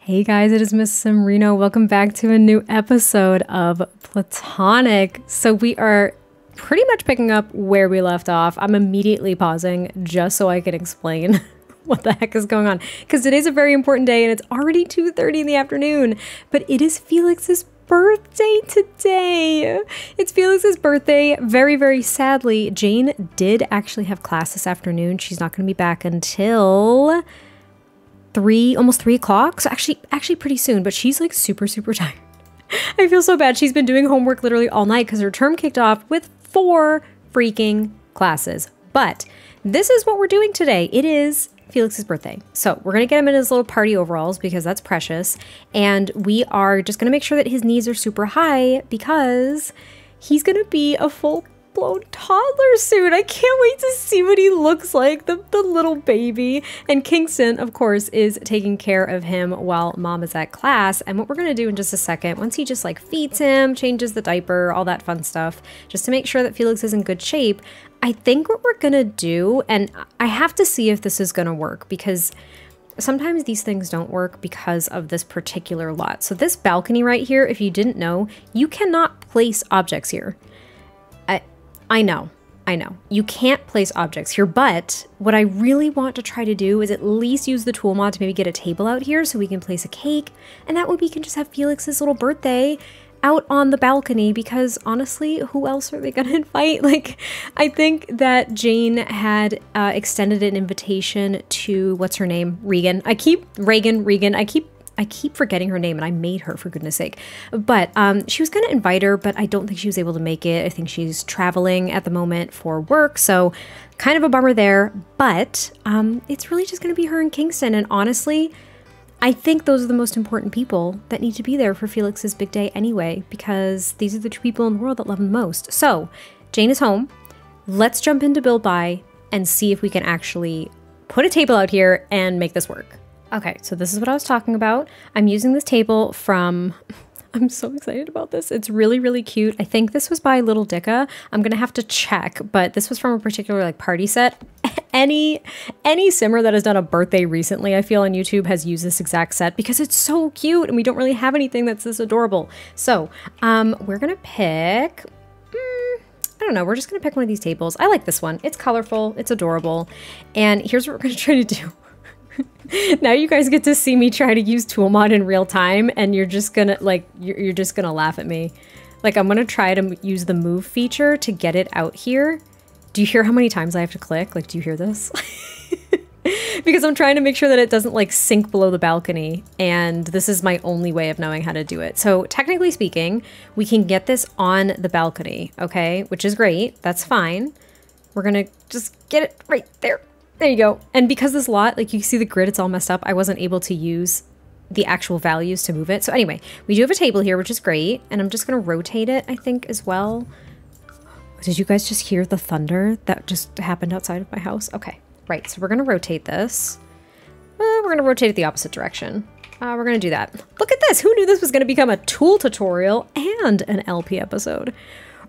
Hey guys, it is MissSimReno. Welcome back to a new episode of Platonic. So we are pretty much picking up where we left off. I'm immediately pausing just so I can explain what the heck is going on. Because today's a very important day and it's already 2:30 in the afternoon. But it is Felix's birthday today. It's Felix's birthday. Very, very sadly, Jane did actually have class this afternoon. She's not going to be back until almost 3 o'clock. So actually pretty soon, but she's like super tired. I feel so bad. She's been doing homework literally all night because her term kicked off with 4 freaking classes. But this is what we're doing today. It is Felix's birthday. So we're going to get him in his little party overalls because that's precious. And we are just going to make sure that his knees are super high because he's going to be a full-blown toddler soon. I can't wait to see what he looks like, the little baby. And Kingston, of course, is taking care of him while mom is at class. And what we're going to do in just a second, once he just like feeds him, changes the diaper, all that fun stuff, just to make sure that Felix is in good shape, I think what we're going to do, and I have to see if this is going to work because sometimes these things don't work because of this particular lot. So this balcony right here, if you didn't know, you cannot place objects here. I know. You can't place objects here, but what I really want to try to do is at least use the tool mod to maybe get a table out here so we can place a cake, and that way we can just have Felix's little birthday out on the balcony because honestly, who else are they gonna invite? Like, I think that Jane had extended an invitation to, what's her name? Regan. I keep forgetting her name and I made her, for goodness sake. But she was going to invite her, but I don't think she was able to make it. I think she's traveling at the moment for work. So kind of a bummer there. But it's really just going to be her and Kingston. And honestly, I think those are the most important people that need to be there for Felix's big day anyway, because these are the 2 people in the world that love him most. So Jane is home. Let's jump into Build By and see if we can actually put a table out here and make this work. Okay, so this is what I was talking about. I'm using this table from, I'm so excited about this. It's really cute. I think this was by Little Dicka. I'm gonna have to check, but this was from a particular like party set. Any simmer that has done a birthday recently, I feel on YouTube, has used this exact set because it's so cute and we don't really have anything that's this adorable. So we're gonna pick, I don't know, we're just gonna pick one of these tables. I like this one. It's colorful, it's adorable. And here's what we're gonna try to do. Now you guys get to see me try to use tool mod in real time and you're just gonna like you're just gonna laugh at me. Like, I'm gonna try to use the move feature to get it out here. Do you hear how many times I have to click? Like, do you hear this? Because I'm trying to make sure that it doesn't like sink below the balcony, and this is my only way of knowing how to do it. So technically speaking, we can get this on the balcony, okay? Which is great, that's fine. We're gonna just get it right there. There you go. And because this lot, like you see the grid, it's all messed up, I wasn't able to use the actual values to move it. So anyway, we do have a table here, which is great. And I'm just going to rotate it, I think, as well. Did you guys just hear the thunder that just happened outside of my house? Okay, right. So we're going to rotate this. We're going to rotate it the opposite direction. We're going to do that. Look at this. Who knew this was going to become a tool tutorial and an LP episode?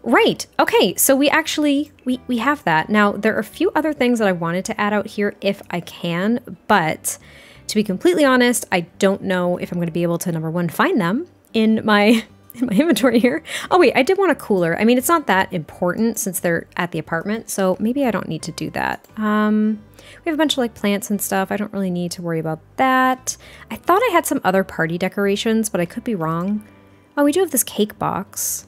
Right, okay, so we actually, we have that. Now, there are a few other things that I wanted to add out here if I can, but to be completely honest, I don't know if I'm going to be able to, number one, find them in my inventory here. Oh wait, I did want a cooler. I mean, it's not that important since they're at the apartment, so maybe I don't need to do that. We have a bunch of like plants and stuff. I don't really need to worry about that. I thought I had some other party decorations, but I could be wrong. Oh, we do have this cake box.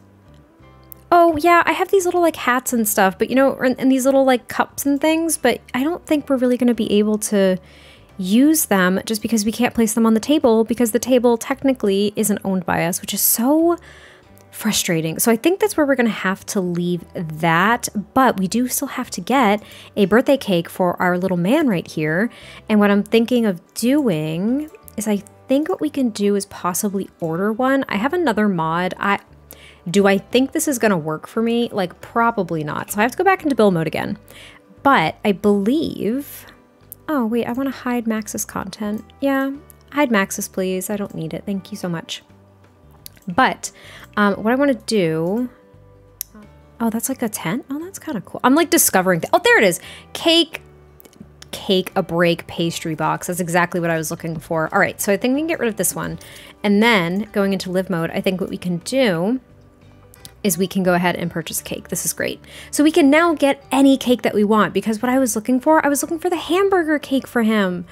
Oh yeah, I have these little like hats and stuff, but you know, and these little like cups and things, but I don't think we're really going to be able to use them just because we can't place them on the table because the table technically isn't owned by us, which is so frustrating. So I think that's where we're going to have to leave that, but we do still have to get a birthday cake for our little man right here. And what I'm thinking of doing is I think what we can do is possibly order one. I have another mod. Do I think this is going to work for me? Like, probably not. So I have to go back into build mode again. But I believe... Oh, wait, I want to hide Max's content. Yeah, hide Max's, please. I don't need it. Thank you so much. But what I want to do... Oh, that's like a tent? Oh, that's kind of cool. I'm like discovering... Oh, there it is. Cake cake a break pastry box. That's exactly what I was looking for. All right, so I think we can get rid of this one. And then going into live mode, I think what we can do is we can go ahead and purchase a cake. This is great. So we can now get any cake that we want, because what I was looking for the hamburger cake for him.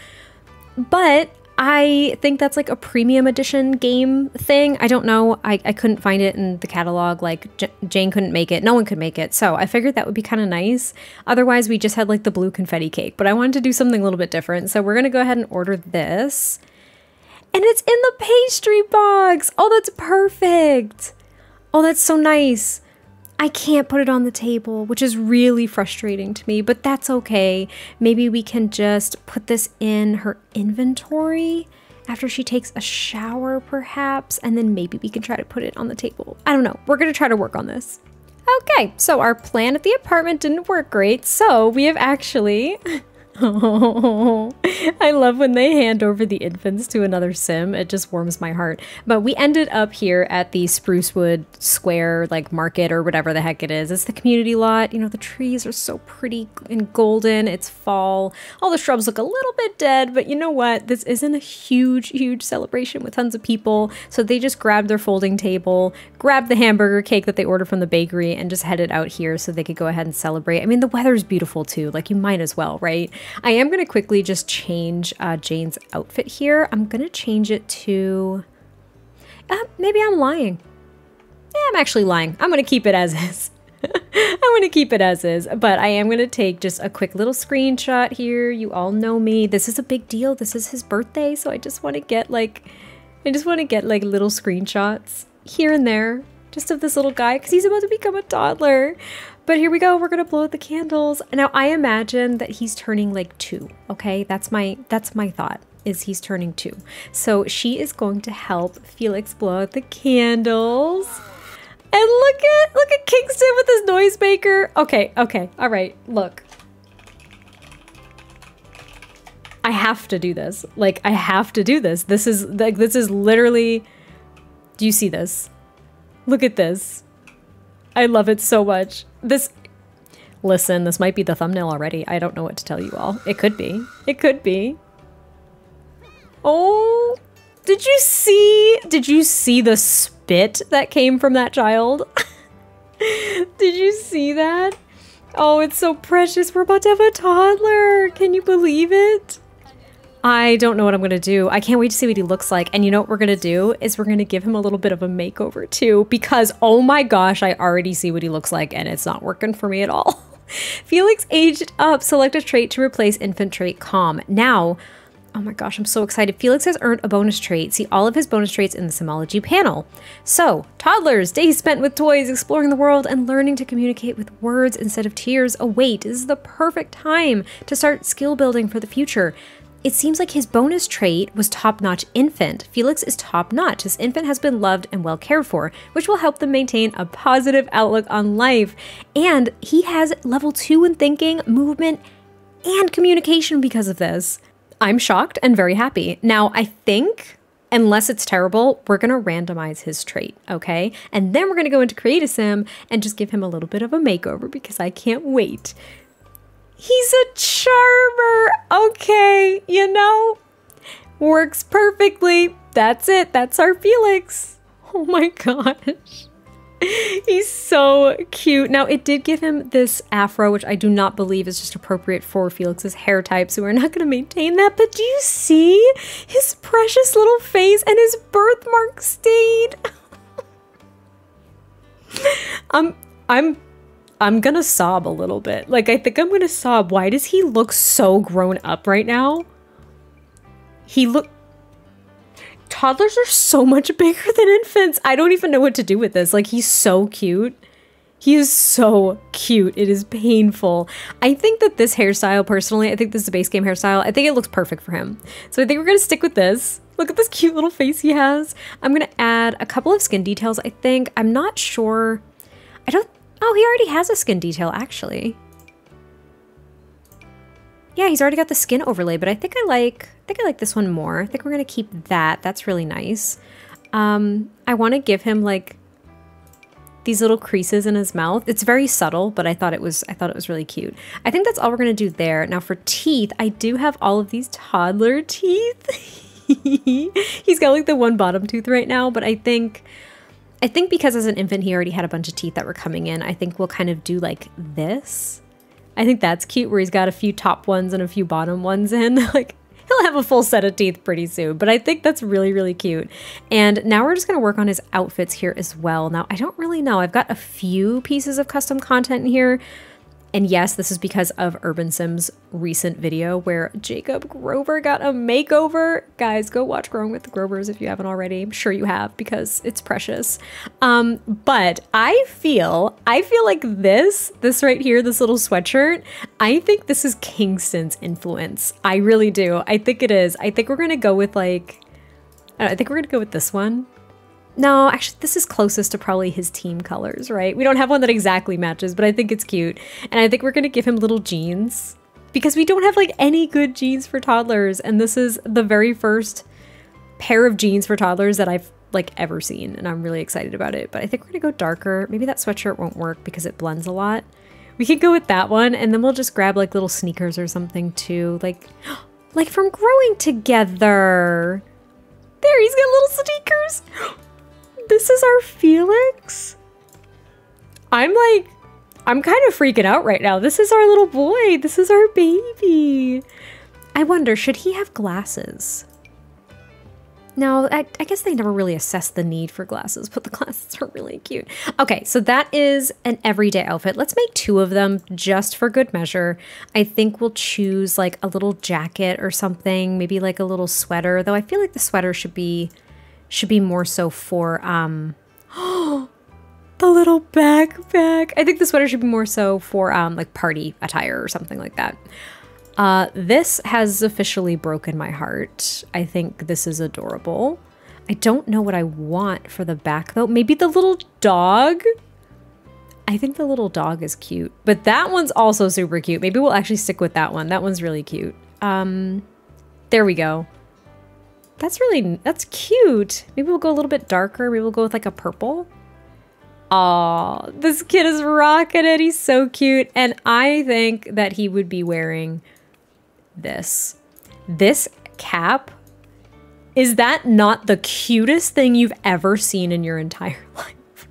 But I think that's like a premium edition game thing. I don't know. I couldn't find it in the catalog. Like Jane couldn't make it. No one could make it. So I figured that would be kind of nice. Otherwise, we just had like the blue confetti cake. But I wanted to do something a little bit different. So we're going to go ahead and order this. And it's in the pastry box. Oh, that's perfect. Oh, that's so nice. I can't put it on the table, which is really frustrating to me, but that's okay. Maybe we can just put this in her inventory after she takes a shower, perhaps, and then maybe we can try to put it on the table. I don't know. We're going to try to work on this. Okay, so our plan at the apartment didn't work great, so we have actually... Oh, I love when they hand over the infants to another sim. It just warms my heart. But we ended up here at the Sprucewood Square, like market or whatever the heck it is. It's the community lot. You know, the trees are so pretty and golden. It's fall. All the shrubs look a little bit dead, but you know what? This isn't a huge celebration with tons of people. So they just grabbed their folding table, grabbed the hamburger cake that they ordered from the bakery, and just headed out here so they could go ahead and celebrate. I mean, the weather's beautiful too. Like, you might as well, right? I am going to quickly just change Jane's outfit here. I'm going to change it to... maybe I'm lying. Yeah, I'm actually lying. I'm going to keep it as is. I'm going to keep it as is. But I am going to take just a quick little screenshot here. You all know me. This is a big deal. This is his birthday. So I just want to get like... little screenshots here and there. Just of this little guy. Because he's about to become a toddler. But here we go, we're gonna blow out the candles. Now I imagine that he's turning like 2, okay? That's my thought, is he's turning 2. So she is going to help Felix blow out the candles. And look at Kingston with his noisemaker. Okay, all right, look. I have to do this. Like, I have to do this. This is literally, do you see this? Look at this. I love it so much. Listen, this might be the thumbnail already. I don't know what to tell you all. It could be. It could be. Oh, did you see the spit that came from that child? Did you see that? Oh, it's so precious. We're about to have a toddler. Can you believe it? I don't know what I'm going to do. I can't wait to see what he looks like. And you know what we're going to do is we're going to give him a little bit of a makeover too, because oh my gosh, I already see what he looks like and it's not working for me at all. Felix aged up. Select a trait to replace infant trait calm. Now, oh my gosh, I'm so excited. Felix has earned a bonus trait. See all of his bonus traits in the Simology panel. So, toddlers, days spent with toys, exploring the world, and learning to communicate with words instead of tears await. This is the perfect time to start skill building for the future. It seems like his bonus trait was top-notch infant. Felix is top-notch. His infant has been loved and well cared for, which will help them maintain a positive outlook on life. And he has level 2 in thinking, movement, and communication because of this. I'm shocked and very happy. Now, I think, unless it's terrible, we're going to randomize his trait, okay? And then we're going to go into Create a Sim and just give him a little bit of a makeover because I can't wait. He's a charmer. Okay, you know, works perfectly. That's it. That's our Felix. Oh my gosh. He's so cute. Now, it did give him this afro, which I do not believe is just appropriate for Felix's hair type, so we're not going to maintain that. But do you see his precious little face and his birthmark stain? I'm gonna sob a little bit. Like, I think I'm gonna sob. Why does he look so grown up right now? Toddlers are so much bigger than infants. I don't even know what to do with this. Like, he's so cute. He is so cute. It is painful. I think that this hairstyle, personally, I think this is a base game hairstyle. I think it looks perfect for him. So I think we're gonna stick with this. Look at this cute little face he has. I'm gonna add a couple of skin details, I think. I'm not sure. Oh, he already has a skin detail, actually. Yeah, he's already got the skin overlay, but I think I like this one more. I think we're gonna keep that. That's really nice. I want to give him like these little creases in his mouth. It's very subtle, but I thought it was really cute. I think that's all we're gonna do there. Now for teeth, I do have all of these toddler teeth. He's got like the one bottom tooth right now, but I think because as an infant he already had a bunch of teeth that were coming in, I think we'll kind of do like this. I think that's cute, where he's got a few top ones and a few bottom ones in. Like, he'll have a full set of teeth pretty soon, but I think that's really, really cute. And now we're just gonna work on his outfits here as well. Now, I don't really know. I've got a few pieces of custom content in here. And yes, this is because of Urban Sim's recent video where Jacob Grover got a makeover. Guys, go watch Growing with the Grovers if you haven't already. I'm sure you have, because it's precious. But I feel like this right here, this little sweatshirt, I think this is Kingston's influence. I really do. I think it is. I think we're gonna go with like, I think we're gonna go with this one. No, actually, this is closest to probably his team colors, right? We don't have one that exactly matches, but I think it's cute. And I think we're going to give him little jeans because we don't have like any good jeans for toddlers. And this is the very first pair of jeans for toddlers that I've like ever seen. And I'm really excited about it. But I think we're going to go darker. Maybe that sweatshirt won't work because it blends a lot. We could go with that one. And then we'll just grab like little sneakers or something too. Like from Growing Together. There, he's got little sneakers. This is our Felix? I'm kind of freaking out right now. This is our little boy. This is our baby. I wonder, should he have glasses? No, I guess they never really assessed the need for glasses, but the glasses are really cute. Okay, so that is an everyday outfit. Let's make 2 of them just for good measure. I think we'll choose like a little jacket or something, maybe like a little sweater, though I feel like the sweater should be more so for, the little backpack. I think the sweater should be more so for, like party attire or something like that. This has officially broken my heart. I think this is adorable. I don't know what I want for the back though. Maybe the little dog? I think the little dog is cute, but that one's also super cute. Maybe we'll actually stick with that one. That one's really cute. There we go. That's cute. Maybe we'll go a little bit darker. Maybe we'll go with like a purple. Aw, this kid is rocking it. He's so cute. And I think that he would be wearing this. This cap, is that not the cutest thing you've ever seen in your entire life?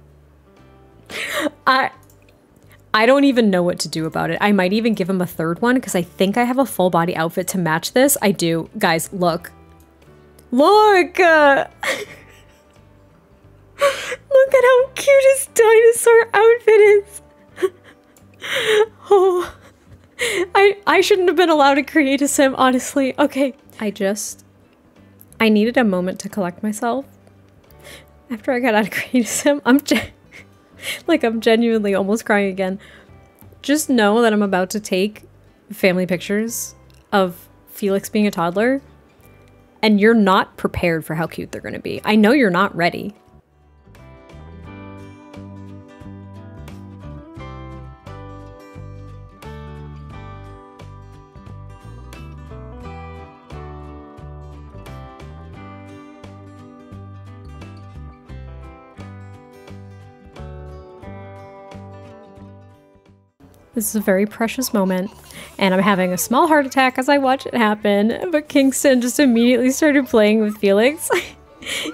I don't even know what to do about it. I might even give him a third one because I think I have a full body outfit to match this. I do. Guys, look. Look! Look at how cute his dinosaur outfit is. Oh, I shouldn't have been allowed to create a sim, honestly. Okay, I needed a moment to collect myself. After I got out of create a sim, I'm genuinely almost crying again. Just know that I'm about to take family pictures of Felix being a toddler. And you're not prepared for how cute they're going to be. I know you're not ready. This is a very precious moment, and I'm having a small heart attack as I watch it happen, but Kingston just immediately started playing with Felix.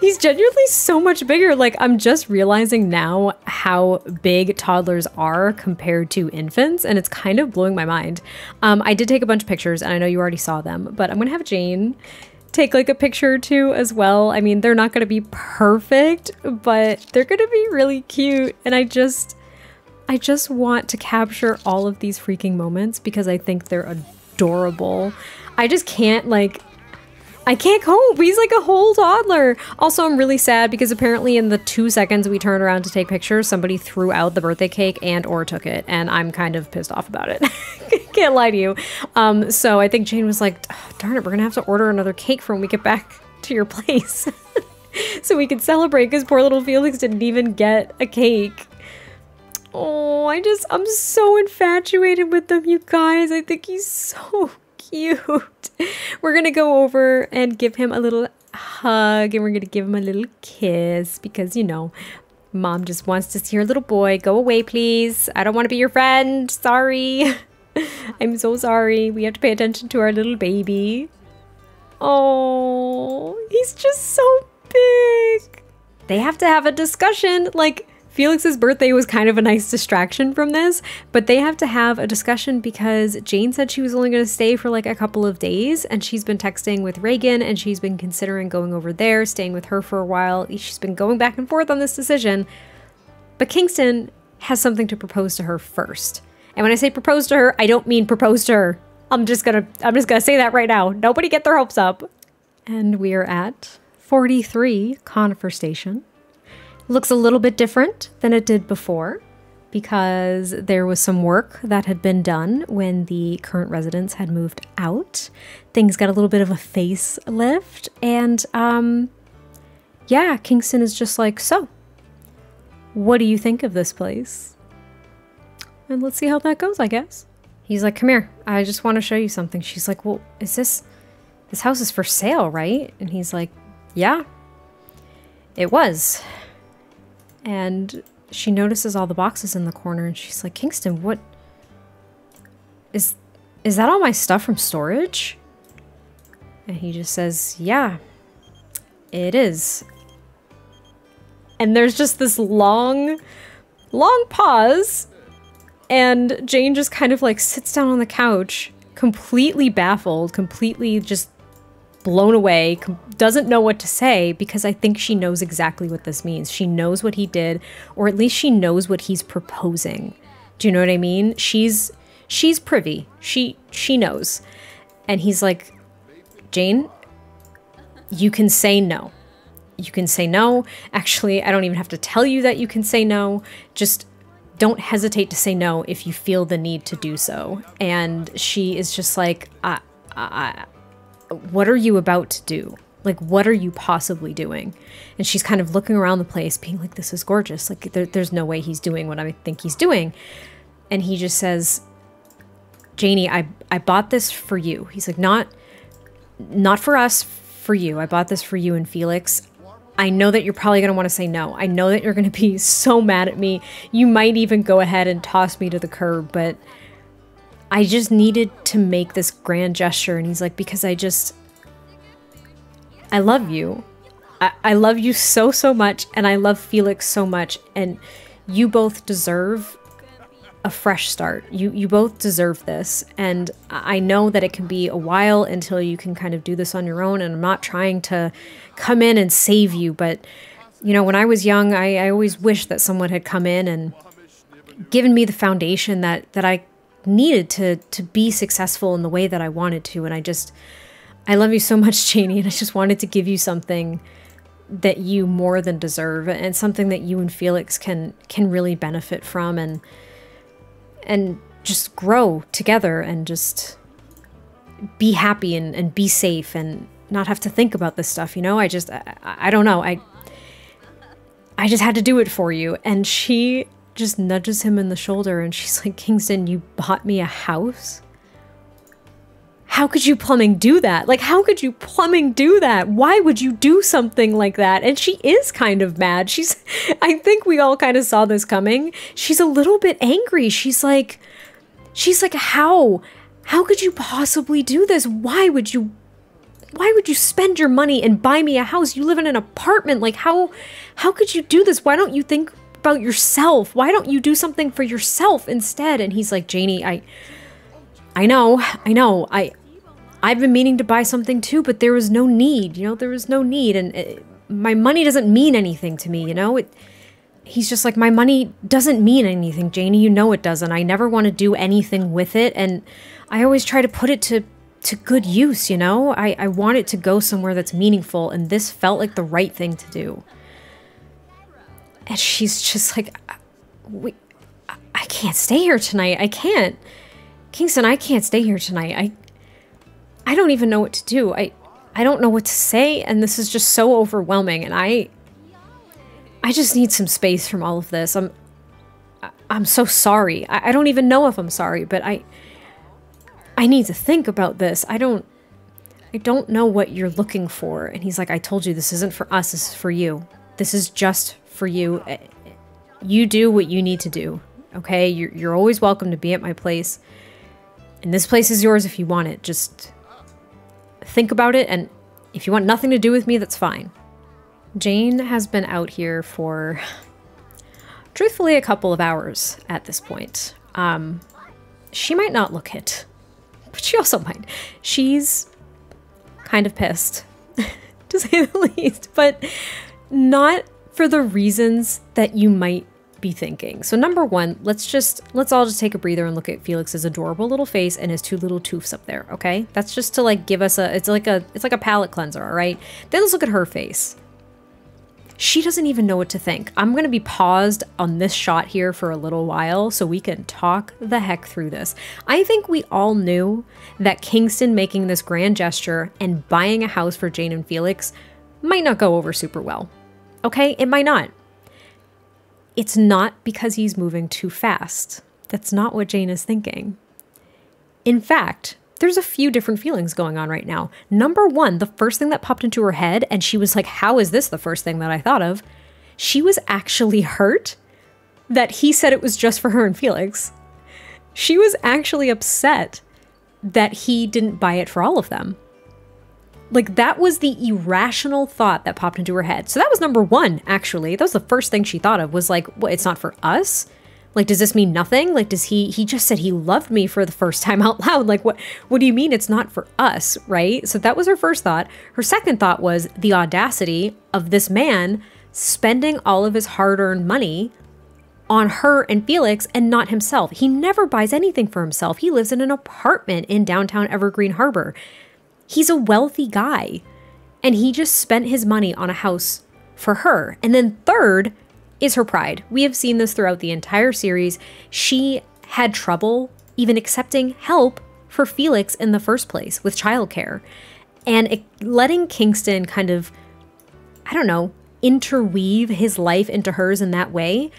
He's genuinely so much bigger. Like, I'm just realizing now how big toddlers are compared to infants, and it's kind of blowing my mind. I did take a bunch of pictures, and I know you already saw them, but I'm gonna have Jane take like a picture or two as well. I mean, they're not gonna be perfect, but they're gonna be really cute, and I just want to capture all of these freaking moments because I think they're adorable. I just can't, like, I can't cope. He's like a whole toddler. Also, I'm really sad because apparently in the 2 seconds we turned around to take pictures, somebody threw out the birthday cake and or took it, and I'm kind of pissed off about it. Can't lie to you. So I think Jane was like, oh, darn it, we're gonna have to order another cake for when we get back to your place. So we could celebrate because poor little Felix didn't even get a cake. Oh, I'm so infatuated with them, you guys. I think he's so cute. We're gonna go over and give him a little hug, and we're gonna give him a little kiss because, you know, Mom just wants to see her little boy. Go away, please. I don't want to be your friend. Sorry. I'm so sorry. We have to pay attention to our little baby. Oh, he's just so big. They have to have a discussion. Like, Felix's birthday was kind of a nice distraction from this, but they have to have a discussion because Jane said she was only going to stay for like a couple of days, and she's been texting with Reagan, and she's been considering going over there, staying with her for a while. She's been going back and forth on this decision, but Kingston has something to propose to her first. And when I say propose to her, I don't mean propose to her. I'm just gonna say that right now. Nobody get their hopes up. And we are at 43 Conifer Station. Looks a little bit different than it did before because there was some work that had been done when the current residents had moved out. Things got a little bit of a facelift, and yeah, Kingston is just like, so, what do you think of this place? And let's see how that goes, I guess. He's like, come here, I just want to show you something. She's like, well, this house is for sale, right? And he's like, yeah, it was. And she notices all the boxes in the corner, and she's like, Kingston, what is that all my stuff from storage? And he just says, yeah, it is. And there's just this long pause, and Jane just kind of like sits down on the couch, completely baffled, completely just blown away, doesn't know what to say, because I think she knows exactly what this means. She knows what he did, or at least she knows what he's proposing. Do you know what I mean? She's privy. She knows. And he's like, Jane, you can say no. You can say no. Actually, I don't even have to tell you that you can say no. Just don't hesitate to say no if you feel the need to do so. And she is just like, what are you about to do? Like, what are you possibly doing? And she's kind of looking around the place being like, this is gorgeous. Like, there's no way he's doing what I think he's doing. And he just says, Janie, I bought this for you. He's like, not for us, for you. I bought this for you and Felix. I know that you're probably going to want to say no. I know that you're going to be so mad at me. You might even go ahead and toss me to the curb, but I just needed to make this grand gesture. And he's like, because I love you. I love you so, so much. And I love Felix so much. And you both deserve a fresh start. You both deserve this. And I know that it can be a while until you can kind of do this on your own. And I'm not trying to come in and save you. But, you know, when I was young, I always wished that someone had come in and given me the foundation that I needed to be successful in the way that I wanted to. And I love you so much, Janie, and I just wanted to give you something that you more than deserve, and something that you and Felix can really benefit from, and just grow together, and just be happy and be safe and not have to think about this stuff, you know? I don't know. I just had to do it for you. And she just nudges him in the shoulder, and she's like, Kingston, you bought me a house? How could you plumbing do that? Like, how could you plumbing do that? Why would you do something like that? And she is kind of mad. I think we all kind of saw this coming. She's a little bit angry. She's like, how could you possibly do this? Why would you spend your money and buy me a house? You live in an apartment. Like, how could you do this? Why don't you think about yourself? Why don't you do something for yourself instead? And he's like, Janie, I know. I've been meaning to buy something too, but there was no need, you know, there was no need. And my money doesn't mean anything to me, you know? He's just like, my money doesn't mean anything, Janie, you know it doesn't. I never want to do anything with it. And I always try to put it to good use, you know? I want it to go somewhere that's meaningful. And this felt like the right thing to do. And she's just like, I can't stay here tonight. I can't. Kingston, I can't stay here tonight. I don't even know what to do. I don't know what to say, and this is just so overwhelming, and I just need some space from all of this. I'm so sorry. I don't even know if I'm sorry, but I need to think about this. I don't know what you're looking for. And he's like, I told you this isn't for us, this is for you. This is just for you. you do what you need to do, okay? You're always welcome to be at my place. And this place is yours if you want it. Just think about it, and if you want nothing to do with me, that's fine. Jane has been out here for, truthfully, a couple of hours at this point. She might not look it, but she also might. She's kind of pissed, to say the least, but not for the reasons that you might be thinking. So number one, let's all just take a breather and look at Felix's adorable little face and his two little toofs up there, okay? That's just to like give us it's like a palate cleanser, all right? Then let's look at her face. She doesn't even know what to think. I'm going to be paused on this shot here for a little while so we can talk the heck through this. I think we all knew that Kingston making this grand gesture and buying a house for Jane and Felix might not go over super well. Okay? It might not. It's not because he's moving too fast. That's not what Jane is thinking. In fact, there's a few different feelings going on right now. Number one, the first thing that popped into her head, and she was like, how is this the first thing that I thought of? She was actually hurt that he said it was just for her and Felix. She was actually upset that he didn't buy it for all of them. Like, that was the irrational thought that popped into her head. So that was number one, actually. That was the first thing she thought of, was like, what, it's not for us? Like, does this mean nothing? Like, does he just said he loved me for the first time out loud. Like, what do you mean it's not for us, right? So that was her first thought. Her second thought was the audacity of this man spending all of his hard-earned money on her and Felix and not himself. He never buys anything for himself. He lives in an apartment in downtown Evergreen Harbor. He's a wealthy guy, and he just spent his money on a house for her. And then third is her pride. We have seen this throughout the entire series. She had trouble even accepting help for Felix in the first place with childcare. And letting Kingston kind of, I don't know, interweave his life into hers in that way,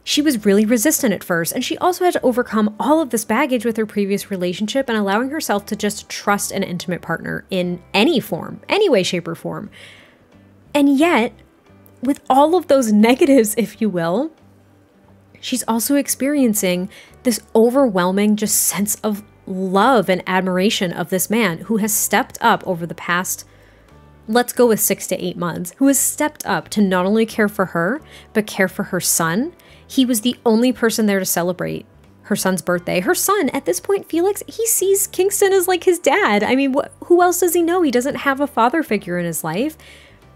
she was really resistant at first. And she also had to overcome all of this baggage with her previous relationship and allowing herself to just trust an intimate partner in any form, any way, shape, or form. And yet, with all of those negatives, if you will, she's also experiencing this overwhelming just sense of love and admiration of this man who has stepped up over the past, let's go with 6 to 8 months, who has stepped up to not only care for her, but care for her son. He was the only person there to celebrate her son's birthday. Her son, at this point, Felix, he sees Kingston as like his dad. I mean, who else does he know? He doesn't have a father figure in his life.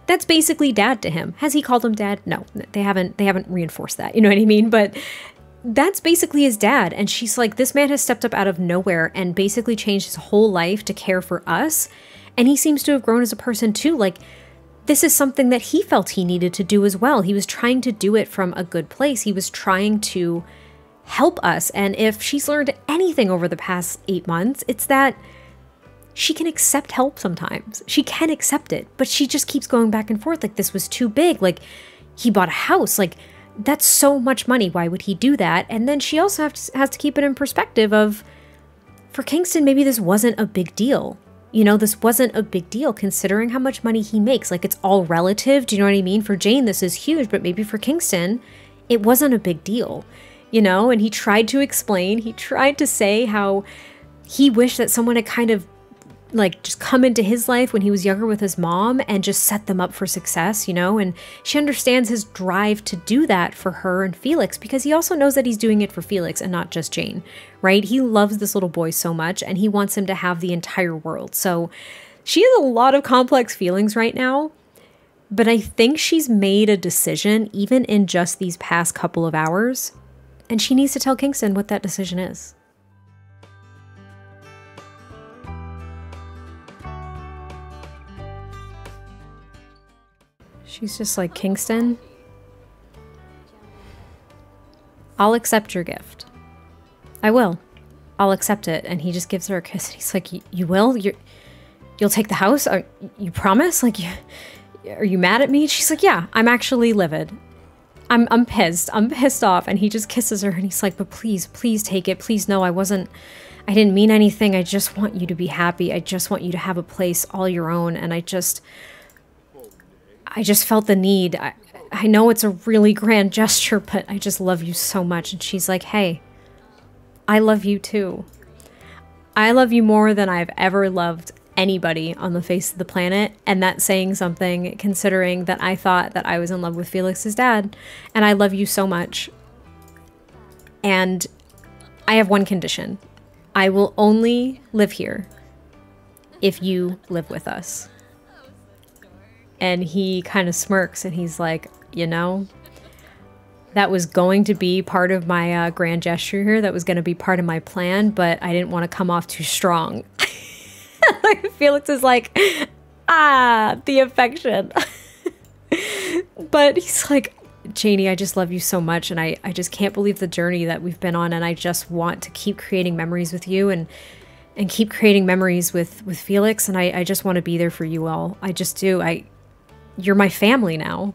That's basically dad to him. Has he called him dad? No, they haven't reinforced that. You know what I mean? But that's basically his dad. And she's like, this man has stepped up out of nowhere and basically changed his whole life to care for us. And he seems to have grown as a person too. Like, this is something that he felt he needed to do as well. He was trying to do it from a good place. He was trying to help us. And if she's learned anything over the past 8 months, it's that she can accept help sometimes. She can accept it, but she just keeps going back and forth. Like, this was too big. Like, he bought a house. Like, that's so much money. Why would he do that? And then she also has to keep it in perspective of, for Kingston, maybe this wasn't a big deal. You know, this wasn't a big deal considering how much money he makes. Like, it's all relative. Do you know what I mean? For Jane, this is huge, but maybe for Kingston, it wasn't a big deal, you know? And he tried to explain, he tried to say how he wished that someone had kind of like just come into his life when he was younger with his mom and just set them up for success, you know? And she understands his drive to do that for her and Felix because he also knows that he's doing it for Felix and not just Jane, right? He loves this little boy so much and he wants him to have the entire world. So she has a lot of complex feelings right now, but I think she's made a decision even in just these past couple of hours, and she needs to tell Kingston what that decision is. She's just like, Kingston, I'll accept your gift. I will. I'll accept it. And he just gives her a kiss. And he's like, you will? You'll take the house? You promise? Like, are you mad at me? She's like, yeah, I'm actually livid. I'm pissed. I'm pissed off. And he just kisses her and he's like, but please, please take it. Please, no, I didn't mean anything. I just want you to be happy. I just want you to have a place all your own. And I just felt the need. I know it's a really grand gesture, but I just love you so much. And she's like, hey, I love you too. I love you more than I've ever loved anybody on the face of the planet. And that's saying something, considering that I thought that I was in love with Felix's dad. And I love you so much. And I have one condition. I will only live here if you live with us. And he kind of smirks and he's like, you know, that was going to be part of my grand gesture here. That was going to be part of my plan, but I didn't want to come off too strong. Felix is like, the affection. But he's like, Janie, I just love you so much. And I just can't believe the journey that we've been on. And I just want to keep creating memories with you and keep creating memories with Felix. And I just want to be there for you all. I just do. You're my family now.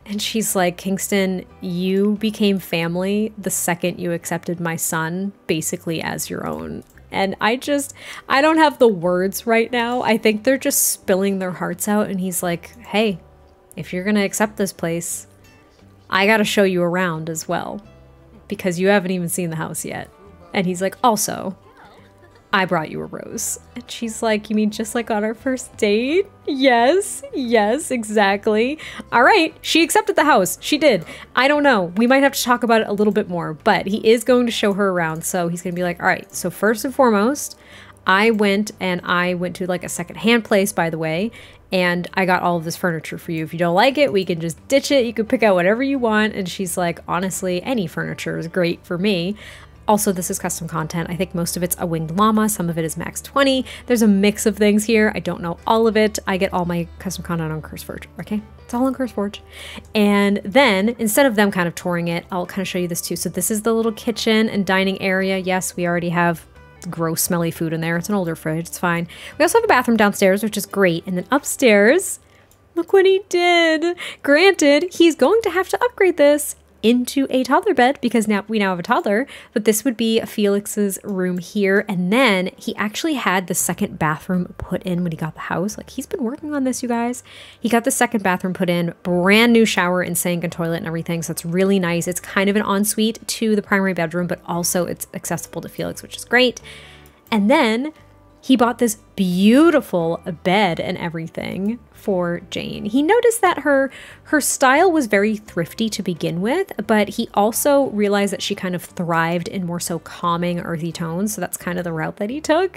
And she's like, Kingston, you became family the second you accepted my son basically as your own. And I don't have the words right now. I think they're just spilling their hearts out. And he's like, hey, if you're going to accept this place, I got to show you around as well, because you haven't even seen the house yet. And he's like, also, I brought you a rose. And she's like, you mean just like on our first date? Yes, exactly. All right, she accepted the house. She did. I don't know. We might have to talk about it a little bit more, but he is going to show her around. So he's going to be like, all right, so first and foremost, I went to like a secondhand place, by the way, and I got all of this furniture for you. If you don't like it, we can just ditch it. You can pick out whatever you want. And she's like, honestly, any furniture is great for me. Also, this is custom content. I think most of it's a winged llama. Some of it is max 20. There's a mix of things here. I don't know all of it. I get all my custom content on CurseForge, okay? It's all on CurseForge. And then, instead of them kind of touring it, I'll kind of show you this too. So this is the little kitchen and dining area. Yes, we already have gross, smelly food in there. It's an older fridge. It's fine. We also have a bathroom downstairs, which is great. And then upstairs, look what he did. Granted, he's going to have to upgrade this into a toddler bed because now we have a toddler, but this would be Felix's room here. And then he actually had the second bathroom put in when he got the house. Like, he's been working on this, you guys. He got the second bathroom put in, brand new shower and sink and toilet and everything. So it's really nice. It's kind of an ensuite to the primary bedroom, but also it's accessible to Felix, which is great. And then he bought this beautiful bed and everything for Jane. He noticed that her style was very thrifty to begin with, but he also realized that she kind of thrived in more so calming, earthy tones. So that's kind of the route that he took.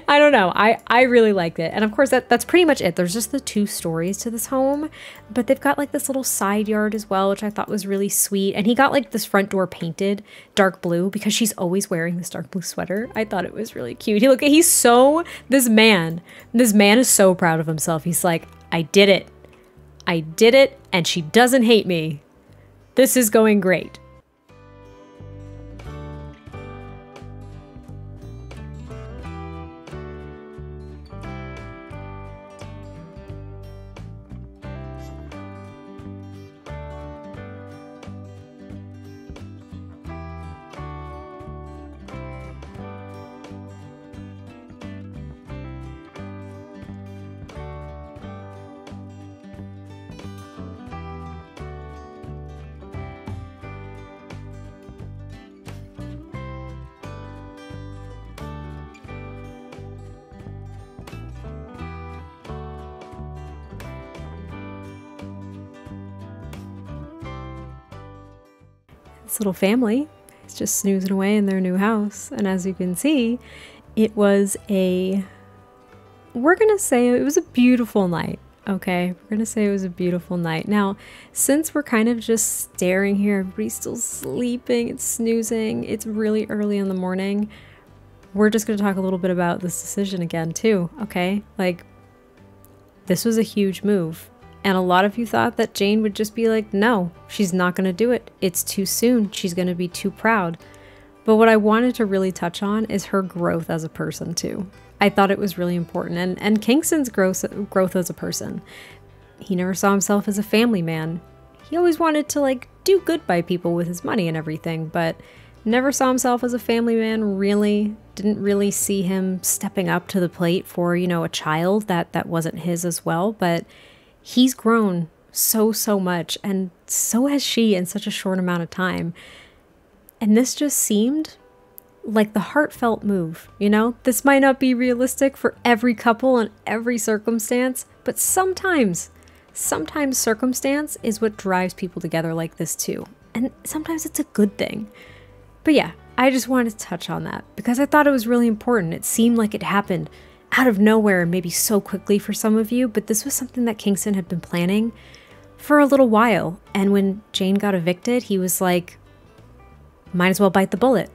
I don't know. I really liked it. And of course, that's pretty much it. There's just the 2 stories to this home, but they've got like this little side yard as well, which I thought was really sweet. And he got like this front door painted dark blue because she's always wearing this dark blue sweater. I thought it was really cute. This man is so proud of himself. He's like, I did it. And she doesn't hate me. This is going great. This little family is just snoozing away in their new house. And as you can see, it was we're gonna say it was a beautiful night. Okay, we're gonna say it was a beautiful night. Now, since we're kind of just staring here, everybody's still sleeping, it's snoozing, it's really early in the morning, we're just gonna talk a little bit about this decision again too, okay? Like, this was a huge move. And a lot of you thought that Jane would just be like, no, she's not going to do it. It's too soon. She's going to be too proud. But what I wanted to really touch on is her growth as a person too. I thought it was really important. And Kingston's growth as a person. He never saw himself as a family man. He always wanted to like do good by people with his money and everything, but never saw himself as a family man, really. Didn't really see him stepping up to the plate for, you know, a child that wasn't his as well. But he's grown so, so much, and so has she in such a short amount of time. And this just seemed like the heartfelt move, you know? This might not be realistic for every couple and every circumstance, but sometimes circumstance is what drives people together like this too. And sometimes it's a good thing. But yeah, I just wanted to touch on that because I thought it was really important. It seemed like it happened out of nowhere and maybe so quickly for some of you, but this was something that Kingston had been planning for a little while. And when Jane got evicted, he was like, might as well bite the bullet.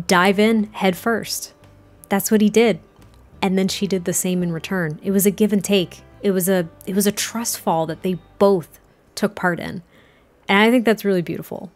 Dive in head first. That's what he did. And then she did the same in return. It was a give and take. It was a trust fall that they both took part in. And I think that's really beautiful.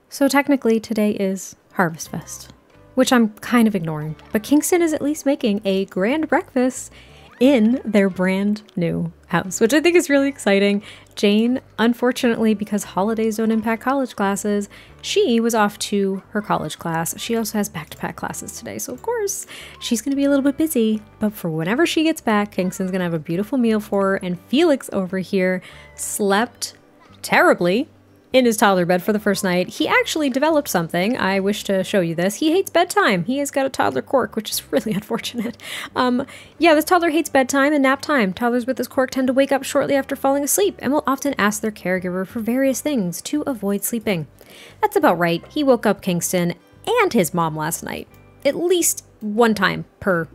So technically today is Harvest Fest, which I'm kind of ignoring, but Kingston is at least making a grand breakfast in their brand new house, which I think is really exciting. Jane, unfortunately, because holidays don't impact college classes, she was off to her college class. She also has back-to-back classes today, so of course she's going to be a little bit busy, but for whenever she gets back, Kingston's going to have a beautiful meal for her, and Felix over here slept terribly in his toddler bed for the first night. He actually developed something. I wish to show you this. He hates bedtime. He has got a toddler quirk, which is really unfortunate. Yeah, this toddler hates bedtime and nap time. Toddlers with this quirk tend to wake up shortly after falling asleep and will often ask their caregiver for various things to avoid sleeping. That's about right. He woke up Kingston and his mom last night, at least one time per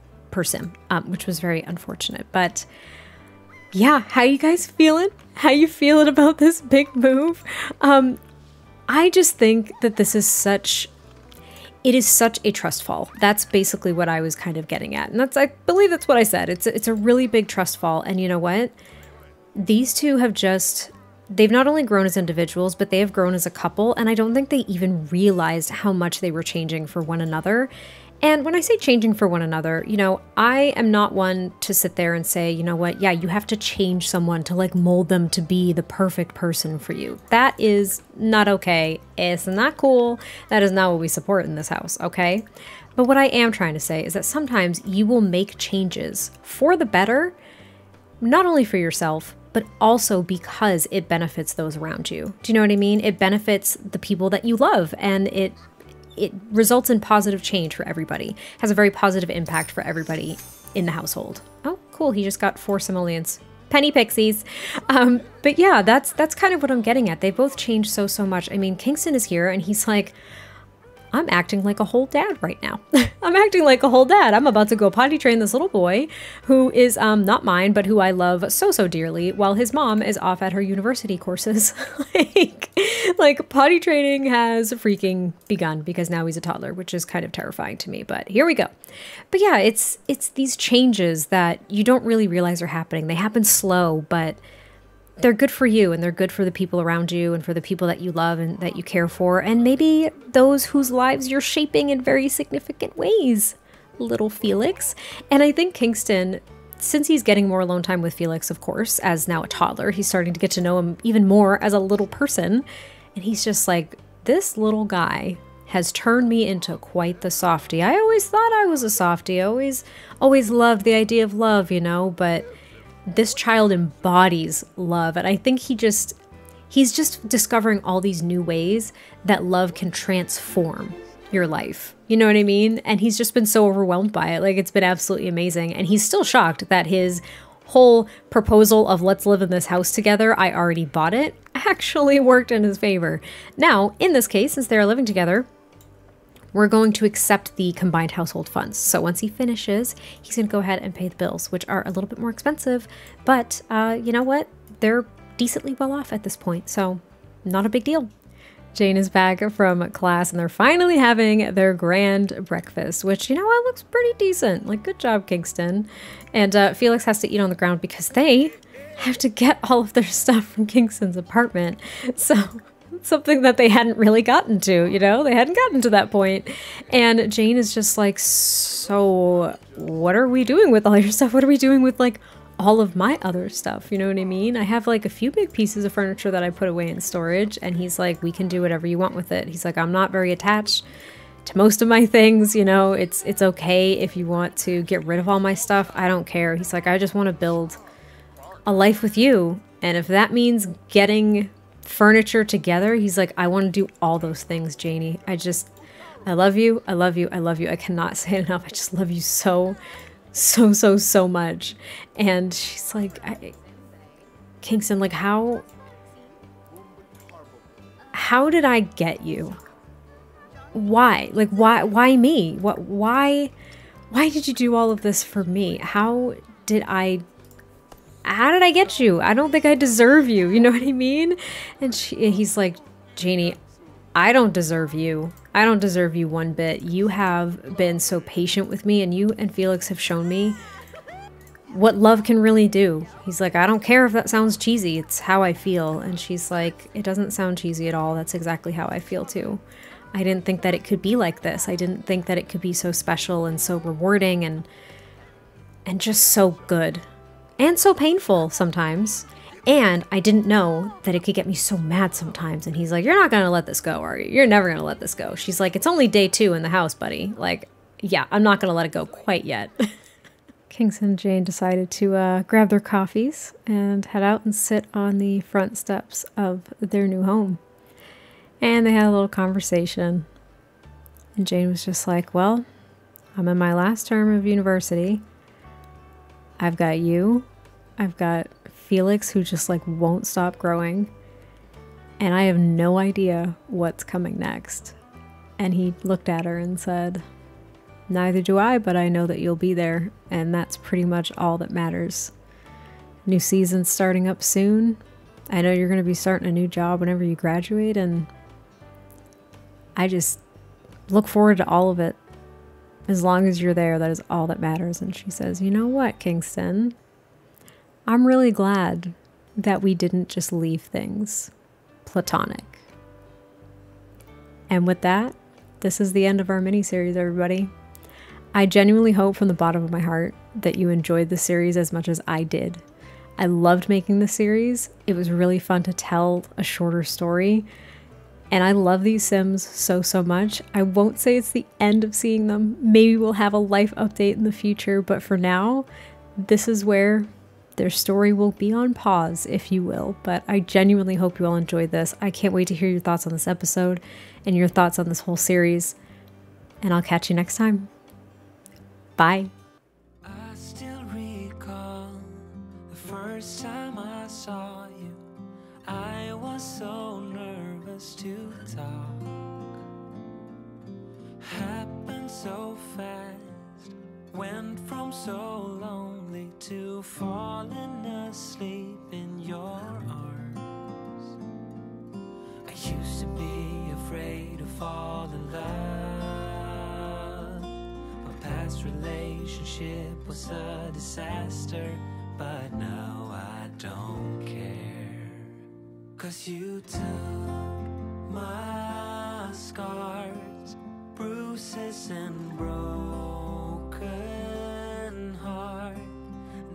sim, which was very unfortunate. But yeah, how you guys feeling? How you feeling about this big move? I just think that this is such a trust fall. That's basically what I was kind of getting at. And I believe that's what I said. It's a really big trust fall. And you know what? These two they've not only grown as individuals, but they have grown as a couple. And I don't think they even realized how much they were changing for one another. And when I say changing for one another, you know, I am not one to sit there and say, you know what, yeah, you have to change someone to like mold them to be the perfect person for you. That is not okay. It's not cool. That is not what we support in this house, okay? But what I am trying to say is that sometimes you will make changes for the better, not only for yourself, but also because it benefits those around you. Do you know what I mean? It benefits the people that you love, and it results in positive change for everybody, has a very positive impact for everybody in the household. Oh, cool. He just got 4 simoleons. Penny pixies. But yeah, that's kind of what I'm getting at. They both changed so much. I mean, Kingston is here and he's like, I'm acting like a whole dad right now. I'm acting like a whole dad. I'm about to go potty train this little boy who is not mine, but who I love so dearly, while his mom is off at her university courses. like potty training has freaking begun because now he's a toddler, which is kind of terrifying to me, but here we go. But yeah, it's these changes that you don't really realize are happening. They happen slow, but they're good for you, and they're good for the people around you and for the people that you love and that you care for, and maybe those whose lives you're shaping in very significant ways, little Felix. And I think Kingston, since he's getting more alone time with Felix, of course, as now a toddler, he's starting to get to know him even more as a little person. And he's just like, this little guy has turned me into quite the softie. I always thought I was a softie. I always loved the idea of love, you know, but this child embodies love. And I think he's just discovering all these new ways that love can transform your life. You know what I mean? And he's just been so overwhelmed by it. Like, it's been absolutely amazing. And he's still shocked that his whole proposal of let's live in this house together, I already bought it, actually worked in his favor. Now, in this case, since they're living together, we're going to accept the combined household funds. So once he finishes, he's going to go ahead and pay the bills, which are a little bit more expensive. But you know what? They're decently well off at this point, so not a big deal. Jane is back from class, and they're finally having their grand breakfast, which, you know what, looks pretty decent. Like, good job, Kingston. And Felix has to eat on the ground because they have to get all of their stuff from Kingston's apartment. So something that they hadn't really gotten to, you know? They hadn't gotten to that point. And Jane is just like, so what are we doing with all your stuff? What are we doing with, like, all of my other stuff? You know what I mean? I have, like, a few big pieces of furniture that I put away in storage. And he's like, we can do whatever you want with it. He's like, I'm not very attached to most of my things, you know? It's okay if you want to get rid of all my stuff. I don't care. He's like, I just want to build a life with you. And if that means getting furniture together, he's like, I want to do all those things, Janie. I love you. I love you. I love you. I cannot say it enough. I just love you so much. And she's like, Kingston, like, how did I get you? Why? Like, why me? Why did you do all of this for me? How did I get you? I don't think I deserve you. You know what I mean? And he's like, Janie, I don't deserve you. I don't deserve you one bit. You have been so patient with me, and you and Felix have shown me what love can really do. He's like, I don't care if that sounds cheesy. It's how I feel. And she's like, it doesn't sound cheesy at all. That's exactly how I feel too. I didn't think that it could be like this. I didn't think that it could be so special and so rewarding and just so good and so painful sometimes. And I didn't know that it could get me so mad sometimes. And he's like, you're not going to let this go, are you? You're never going to let this go. She's like, it's only day 2 in the house, buddy. Like, yeah, I'm not going to let it go quite yet. Kingston and Jane decided to grab their coffees and head out and sit on the front steps of their new home. And they had a little conversation. And Jane was just like, well, I'm in my last term of university. I've got you. I've got Felix, who just like won't stop growing. And I have no idea what's coming next. And he looked at her and said, neither do I, but I know that you'll be there. And that's pretty much all that matters. New season's starting up soon. I know you're going to be starting a new job whenever you graduate. And I just look forward to all of it. As long as you're there, that is all that matters. And she says, you know what, Kingston? I'm really glad that we didn't just leave things platonic. And with that, this is the end of our mini-series, everybody. I genuinely hope from the bottom of my heart that you enjoyed the series as much as I did. I loved making the series. It was really fun to tell a shorter story. And I love these Sims so much. I won't say it's the end of seeing them. Maybe we'll have a life update in the future, but for now, this is where their story will be on pause, if you will. But I genuinely hope you all enjoyed this. I can't wait to hear your thoughts on this episode and your thoughts on this whole series. And I'll catch you next time. Bye. I still recall the first time I saw you. I was so nervous to talk. Happened so fast. Went from so lonely to falling asleep in your arms. I used to be afraid to fall in love. My past relationship was a disaster, but now I don't care. 'Cause you took my scars, bruises and broken heart,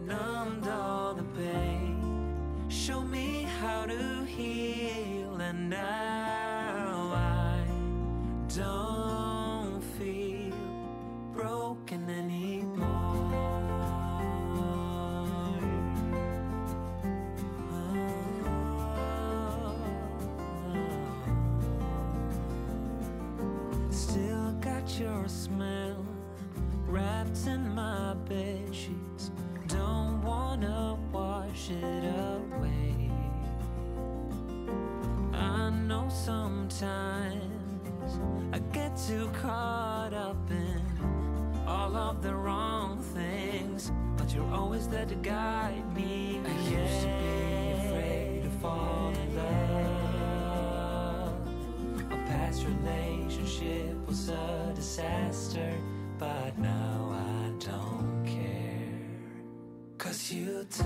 numbed all the pain, showed me how to heal, and now I don't feel broken anymore. Still got your smell wrapped in my bed sheets. Don't wanna wash it away. I know sometimes I get too caught up in all of the wrong things, but you're always there to guide me. I used to be afraid to fall in love. A past relationship was a disaster, but now I don't care. 'Cause you took